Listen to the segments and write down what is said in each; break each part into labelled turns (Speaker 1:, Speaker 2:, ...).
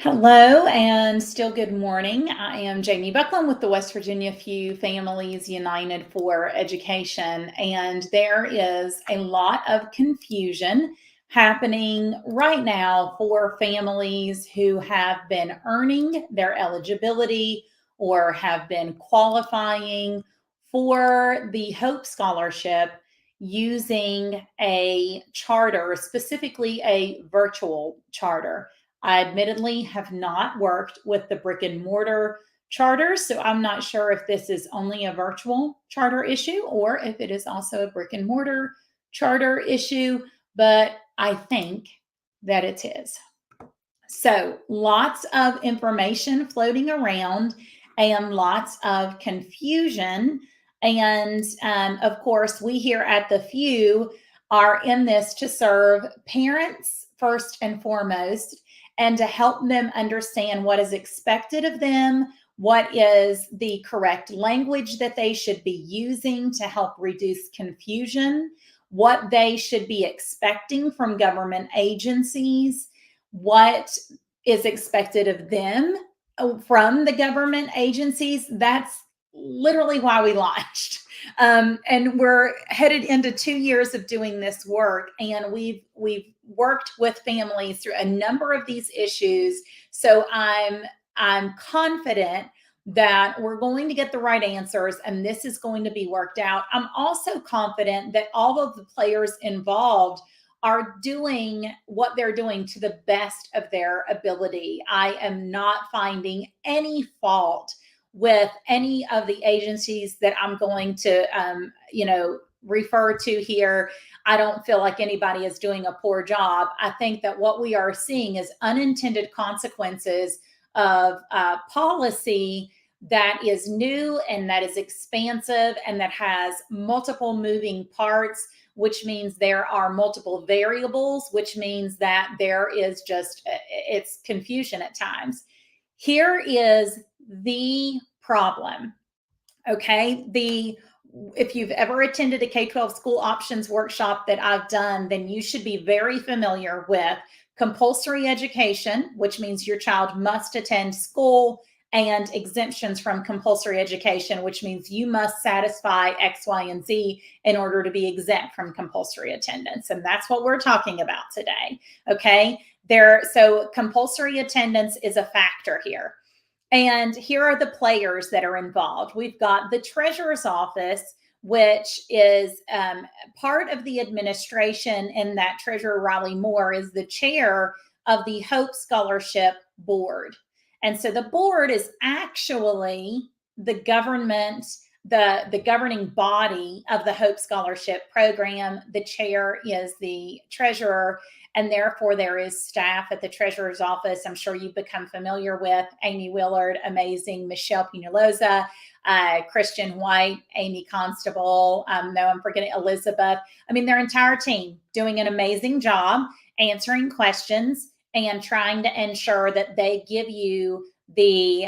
Speaker 1: Hello and still good morning. I am Jamie Buckland with the West Virginia Few Families United for Education, and there is a lot of confusion happening right now for families who have been earning their eligibility or have been qualifying for the Hope Scholarship using a charter, specifically a virtual charter. I admittedly have not worked with the brick and mortar charters, so I'm not sure if this is only a virtual charter issue or if it is also a brick and mortar charter issue, but I think that it is. So, lots of information floating around and lots of confusion. And of course, we here at The Few are in this to serve parents first and foremost and to help them understand what is expected of them, what is the correct language that they should be using to help reduce confusion, what they should be expecting from government agencies, what is expected of them from the government agencies. That's literally why we launched. And we're headed into 2 years of doing this work, and we've worked with families through a number of these issues. So I'm confident that we're going to get the right answers and this is going to be worked out. I'm also confident that all of the players involved are doing what they're doing to the best of their ability. I am not finding any fault with any of the agencies that I'm going to, refer to here. I don't feel like anybody is doing a poor job. I think that what we are seeing is unintended consequences of policy that is new and that is expansive and that has multiple moving parts, which means there are multiple variables, which means that there is it's confusion at times. Here is the problem. Okay. If you've ever attended a K-12 school options workshop that I've done, then you should be very familiar with compulsory education, which means your child must attend school, and exemptions from compulsory education, which means you must satisfy X, Y, and Z in order to be exempt from compulsory attendance. And that's what we're talking about today. Okay. So compulsory attendance is a factor here. And here are the players that are involved. We've got the treasurer's office, which is part of the administration, and that Treasurer Riley Moore is the chair of the Hope Scholarship Board. And so the board is actually the government, the governing body of the Hope Scholarship program. The chair is the treasurer, and therefore there is staff at the treasurer's office. I'm sure you've become familiar with Amy Willard, amazing, Michelle Peñalosa, Christian White, Amy Constable. No, I'm forgetting Elizabeth. I mean, their entire team doing an amazing job answering questions and trying to ensure that they give you the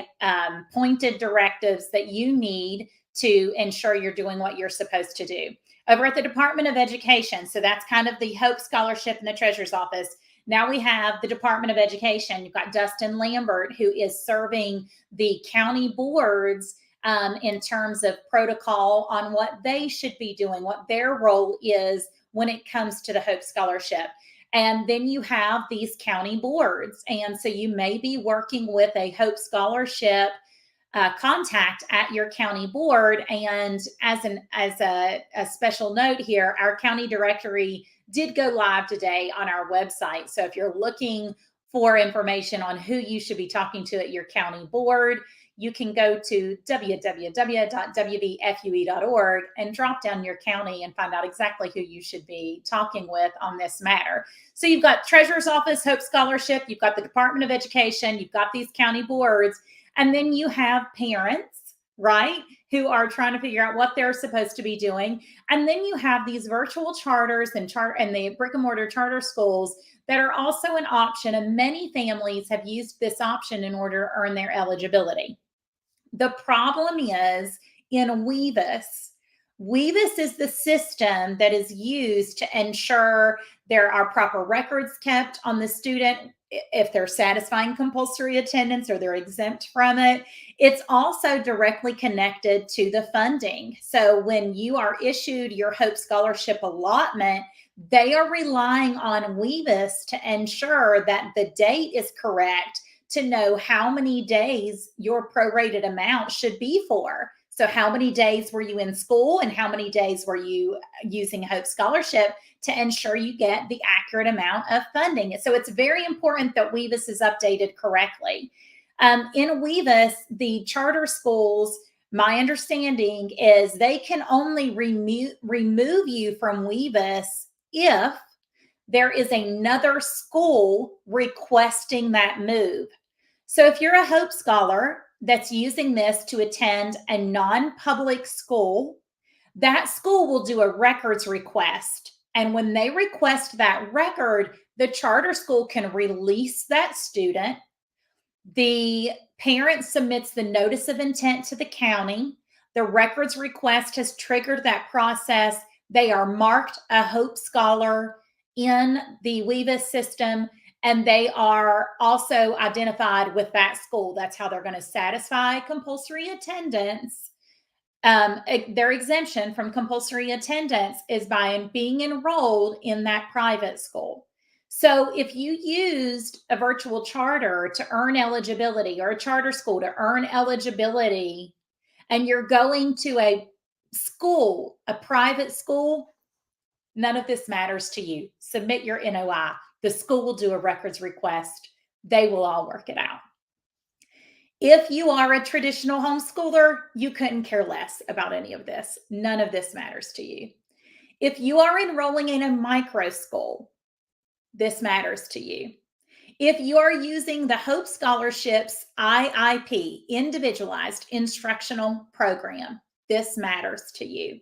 Speaker 1: pointed directives that you need to ensure you're doing what you're supposed to do. Over at the Department of Education, so that's kind of the Hope Scholarship in the Treasurer's Office. Now we have the Department of Education. You've got Dustin Lambert, who is serving the county boards in terms of protocol on what they should be doing, what their role is when it comes to the Hope Scholarship. And then you have these county boards. And so you may be working with a Hope Scholarship contact at your county board. And as a special note here, our county directory did go live today on our website. So if you're looking for information on who you should be talking to at your county board, you can go to www.wvfue.org and drop down your county and find out exactly who you should be talking with on this matter. So you've got Treasurer's Office, Hope Scholarship, you've got the Department of Education, you've got these county boards, and then you have parents, right, who are trying to figure out what they're supposed to be doing. And then you have these virtual charters and the brick and mortar charter schools that are also an option. And many families have used this option in order to earn their eligibility. The problem is in WVS. WVS is the system that is used to ensure There are proper records kept on the student if they're satisfying compulsory attendance or they're exempt from it. It's also directly connected to the funding. So when you are issued your Hope Scholarship allotment, they are relying on WVST to ensure that the date is correct, to know how many days your prorated amount should be for. So how many days were you in school and how many days were you using Hope Scholarship to ensure you get the accurate amount of funding. So it's very important that WVST is updated correctly. In WVST, the charter schools, my understanding is they can only remove you from WVST if there is another school requesting that move. So if you're a Hope Scholar that's using this to attend a non-public school, that school will do a records request. And when they request that record, the charter school can release that student. The parent submits the notice of intent to the county. The records request has triggered that process. They are marked a Hope Scholar in the WVST system, and they are also identified with that school. That's how they're going to satisfy compulsory attendance. Their exemption from compulsory attendance is by being enrolled in that private school. So if you used a virtual charter to earn eligibility or a charter school to earn eligibility, and you're going to a school, a private school, none of this matters to you. Submit your NOI. The school will do a records request. They will all work it out. If you are a traditional homeschooler, you couldn't care less about any of this. None of this matters to you. If you are enrolling in a micro school, this matters to you. If you are using the Hope Scholarships IIP, Individualized Instructional Program, this matters to you.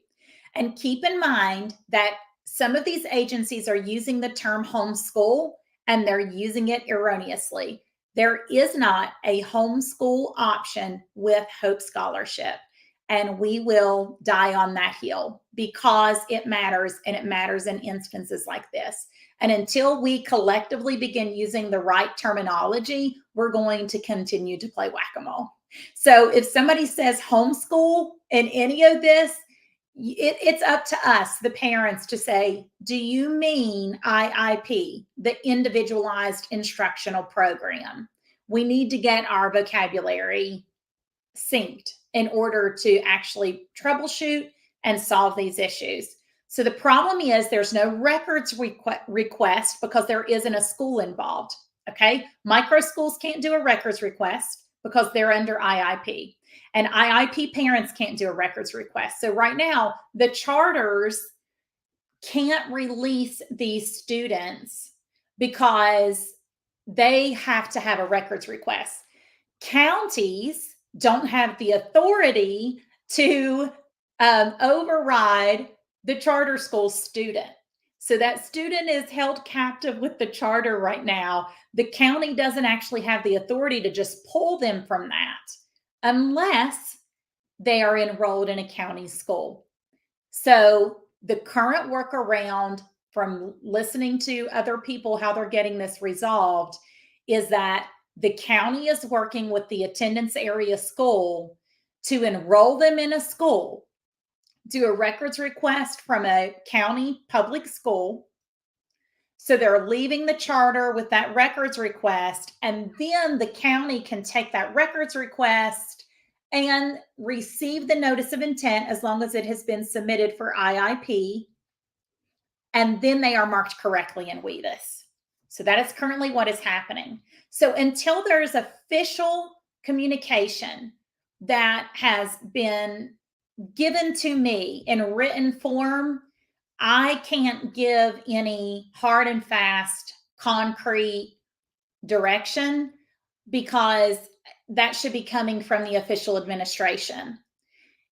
Speaker 1: And keep in mind that some of these agencies are using the term homeschool and they're using it erroneously. There is not a homeschool option with Hope Scholarship, and we will die on that hill because it matters, and it matters in instances like this. And until we collectively begin using the right terminology, we're going to continue to play whack-a-mole. So if somebody says homeschool in any of this, it's up to us, the parents, to say, do you mean IIP, the Individualized Instructional Program? We need to get our vocabulary synced in order to actually troubleshoot and solve these issues. So the problem is there's no records request because there isn't a school involved, okay? Micro schools can't do a records request because they're under IIP. And IIP parents can't do a records request. So right now, the charters can't release these students because they have to have a records request. Counties don't have the authority to override the charter school student. So that student is held captive with the charter right now. The county doesn't actually have the authority to just pull them from that unless they are enrolled in a county school. So the current workaround, from listening to other people, how they're getting this resolved, is that the county is working with the attendance area school to enroll them in a school, do a records request from a county public school. So they're leaving the charter with that records request, and then the county can take that records request and receive the notice of intent as long as it has been submitted for IIP, and then they are marked correctly in WVST. So that is currently what is happening. So until there's official communication that has been given to me in written form, I can't give any hard and fast, concrete direction, because that should be coming from the official administration.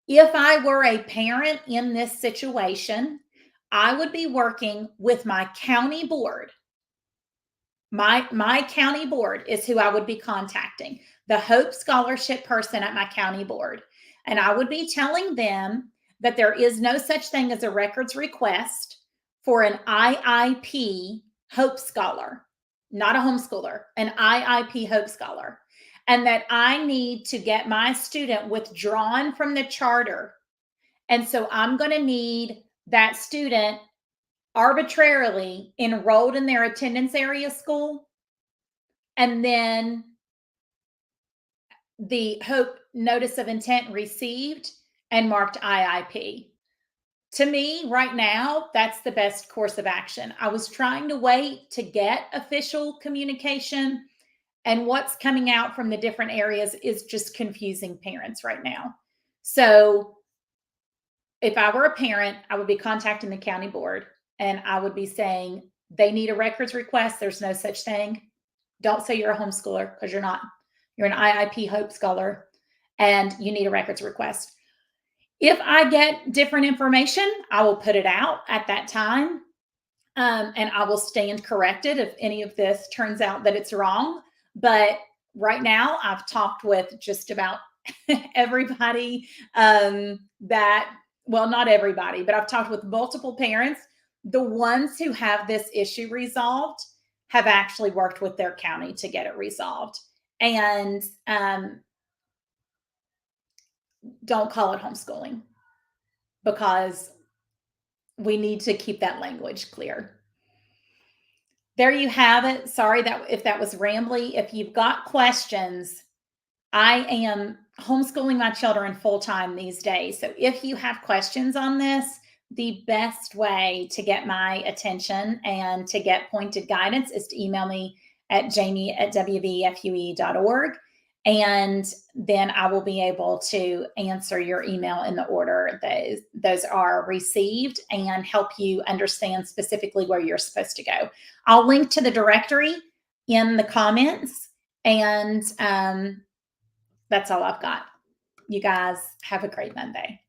Speaker 1: If I were a parent in this situation, I would be working with my county board. My county board is who I would be contacting, the Hope Scholarship person at my county board. And I would be telling them that there is no such thing as a records request for an IIP Hope Scholar, not a homeschooler, an IIP Hope Scholar, and that I need to get my student withdrawn from the charter. And so I'm going to need that student arbitrarily enrolled in their attendance area school, and then the Hope notice of intent received and marked IIP. To me, right now, that's the best course of action. I was trying to wait to get official communication, and what's coming out from the different areas is just confusing parents right now. So if I were a parent, I would be contacting the county board and I would be saying, they need a records request. There's no such thing. Don't say you're a homeschooler, because you're not. You're an IIP Hope Scholar and you need a records request. If I get different information, I will put it out at that time. And I will stand corrected if any of this turns out that it's wrong. But right now, I've talked with just about everybody well, not everybody, but I've talked with multiple parents. The ones who have this issue resolved have actually worked with their county to get it resolved. And don't call it homeschooling, because we need to keep that language clear. There you have it. Sorry that if that was rambly. If you've got questions, I am homeschooling my children full time these days. So if you have questions on this, the best way to get my attention and to get pointed guidance is to email me at jamie@wvfue.org. And then I will be able to answer your email in the order those are received and help you understand specifically where you're supposed to go. I'll link to the directory in the comments, and that's all I've got. You guys have a great Monday.